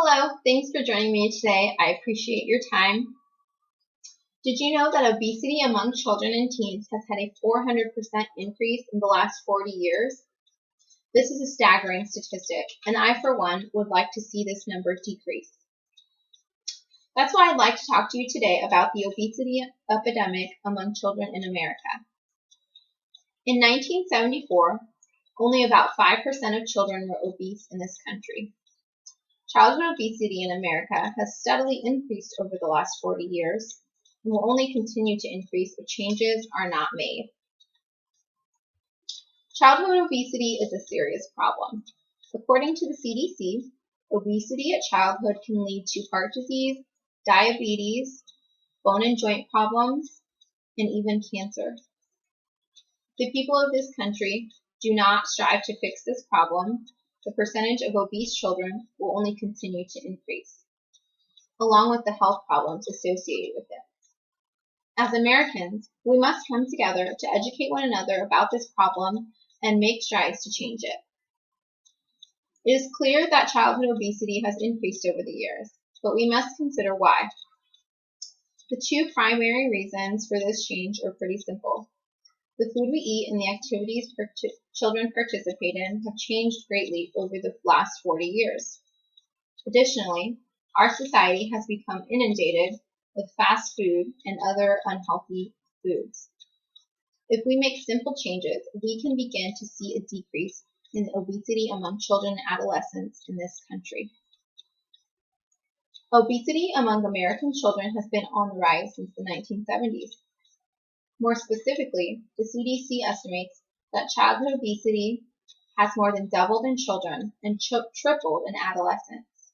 Hello, thanks for joining me today. I appreciate your time. Did you know that obesity among children and teens has had a 400% increase in the last 40 years? This is a staggering statistic, and I, for one, would like to see this number decrease. That's why I'd like to talk to you today about the obesity epidemic among children in America. In 1974, only about 5% of children were obese in this country. Childhood obesity in America has steadily increased over the last 40 years and will only continue to increase if changes are not made. Childhood obesity is a serious problem. According to the CDC, obesity at childhood can lead to heart disease, diabetes, bone and joint problems, and even cancer. The people of this country do not strive to fix this problem. The percentage of obese children will only continue to increase, along with the health problems associated with it. As Americans, we must come together to educate one another about this problem and make strides to change it. It is clear that childhood obesity has increased over the years, but we must consider why. The two primary reasons for this change are pretty simple. The food we eat and the activities children participate in have changed greatly over the last 40 years. Additionally, our society has become inundated with fast food and other unhealthy foods. If we make simple changes, we can begin to see a decrease in obesity among children and adolescents in this country. Obesity among American children has been on the rise since the 1970s. More specifically, the CDC estimates that childhood obesity has more than doubled in children and tripled in adolescents.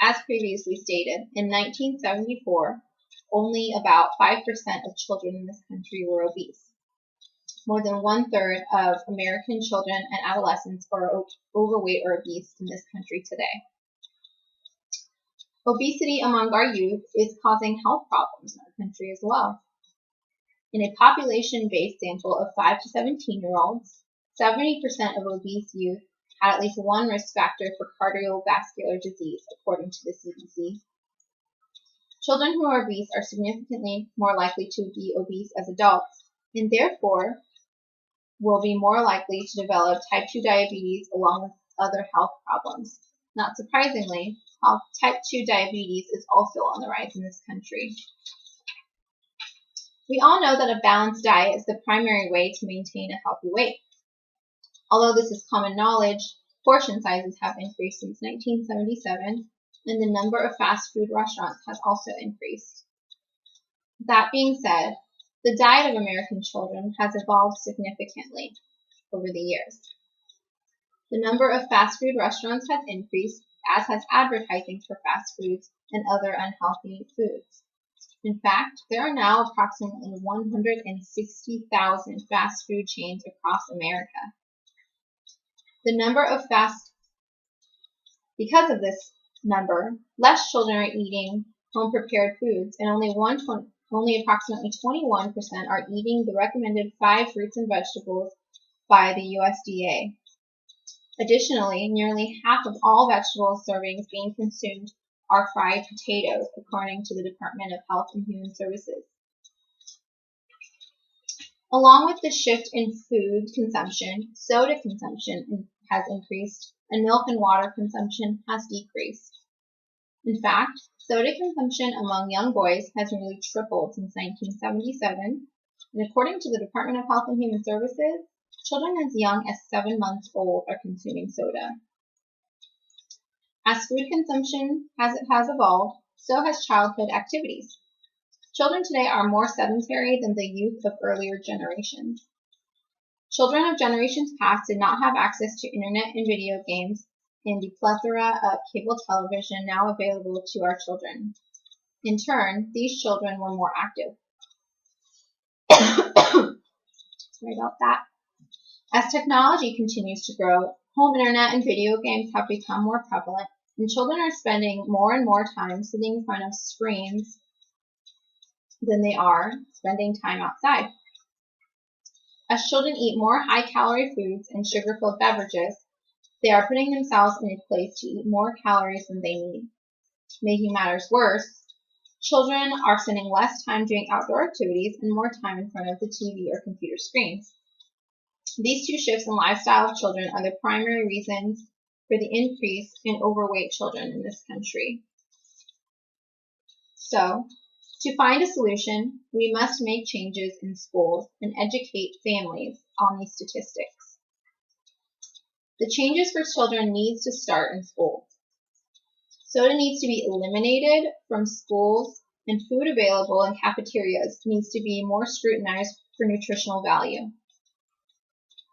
As previously stated, in 1974, only about 5% of children in this country were obese. More than 1/3 of American children and adolescents are overweight or obese in this country today. Obesity among our youth is causing health problems in our country as well. In a population-based sample of 5 to 17-year-olds, 70% of obese youth had at least one risk factor for cardiovascular disease, according to the CDC. Children who are obese are significantly more likely to be obese as adults, and therefore will be more likely to develop type 2 diabetes along with other health problems. Not surprisingly, type 2 diabetes is also on the rise in this country. We all know that a balanced diet is the primary way to maintain a healthy weight. Although this is common knowledge, portion sizes have increased since 1977, and the number of fast food restaurants has also increased. That being said, the diet of American children has evolved significantly over the years. The number of fast food restaurants has increased, as has advertising for fast foods and other unhealthy foods. In fact, there are now approximately 160,000 fast food chains across America. Because of this number, less children are eating home-prepared foods, and only approximately 21% are eating the recommended 5 fruits and vegetables by the USDA. Additionally, nearly half of all vegetable servings being consumed are fried potatoes, according to the Department of Health and Human Services. Along with the shift in food consumption, soda consumption has increased, and milk and water consumption has decreased. In fact, soda consumption among young boys has nearly tripled since 1977, and according to the Department of Health and Human Services, children as young as 7 months old are consuming soda. As food consumption has evolved, so has childhood activities. Children today are more sedentary than the youth of earlier generations. Children of generations past did not have access to internet and video games and the plethora of cable television now available to our children. In turn, these children were more active. Sorry about that. As technology continues to grow, home internet and video games have become more prevalent, and children are spending more and more time sitting in front of screens than they are spending time outside. As children eat more high-calorie foods and sugar-filled beverages, They are putting themselves in a place to eat more calories than they need. Making matters worse, children are spending less time doing outdoor activities and more time in front of the TV or computer screens. These two shifts in lifestyle of children are the primary reasons for the increase in overweight children in this country. So, to find a solution, we must make changes in schools and educate families on these statistics. The changes for children needs to start in school. Soda needs to be eliminated from schools, and food available in cafeterias needs to be more scrutinized for nutritional value.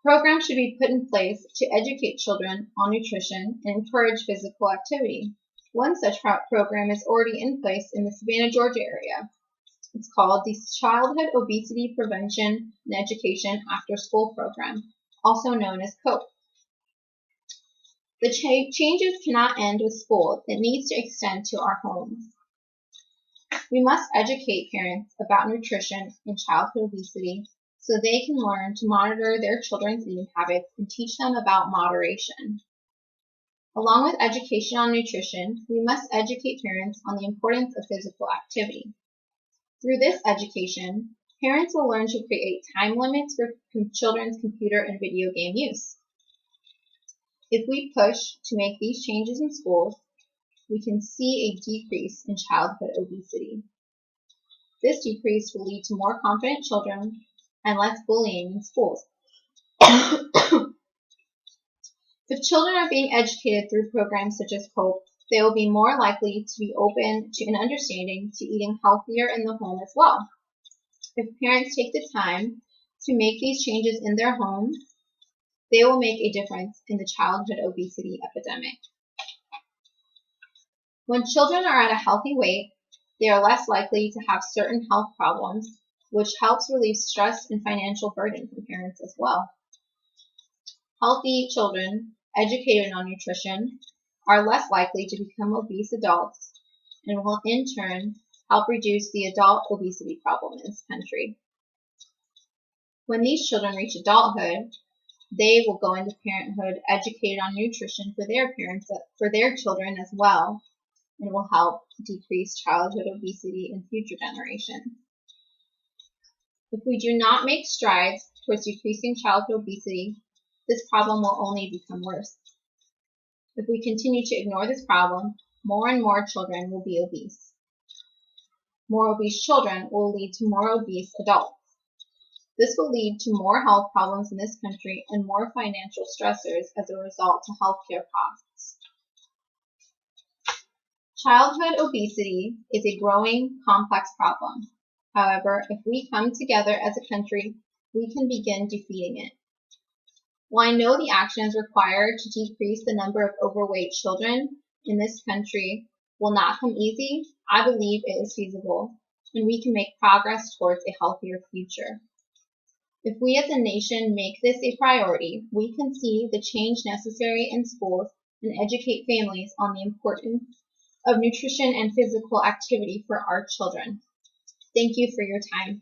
Programs should be put in place to educate children on nutrition and encourage physical activity. One such program is already in place in the Savannah, Georgia area. It's called the Childhood Obesity Prevention and Education After School Program, also known as COPE. The changes cannot end with school. It needs to extend to our homes. We must educate parents about nutrition and childhood obesity so they can learn to monitor their children's eating habits and teach them about moderation. Along with education on nutrition, we must educate parents on the importance of physical activity. Through this education, parents will learn to create time limits for children's computer and video game use. If we push to make these changes in schools, we can see a decrease in childhood obesity. This decrease will lead to more confident children and less bullying in schools. If children are being educated through programs such as COPE, they will be more likely to be open to and understanding to eating healthier in the home as well. If parents take the time to make these changes in their homes, they will make a difference in the childhood obesity epidemic. When children are at a healthy weight, they are less likely to have certain health problems, which helps relieve stress and financial burden from parents as well. Healthy children, educated on nutrition, are less likely to become obese adults and will in turn help reduce the adult obesity problem in this country. When these children reach adulthood, they will go into parenthood educated on nutrition for their children as well, and will help decrease childhood obesity in future generations. If we do not make strides towards decreasing childhood obesity, this problem will only become worse. If we continue to ignore this problem, more and more children will be obese. More obese children will lead to more obese adults. This will lead to more health problems in this country and more financial stressors as a result to healthcare costs. Childhood obesity is a growing, complex problem. However, if we come together as a country, we can begin defeating it. While I know the actions required to decrease the number of overweight children in this country will not come easy, I believe it is feasible, and we can make progress towards a healthier future. If we as a nation make this a priority, we can see the change necessary in schools and educate families on the importance of nutrition and physical activity for our children. Thank you for your time.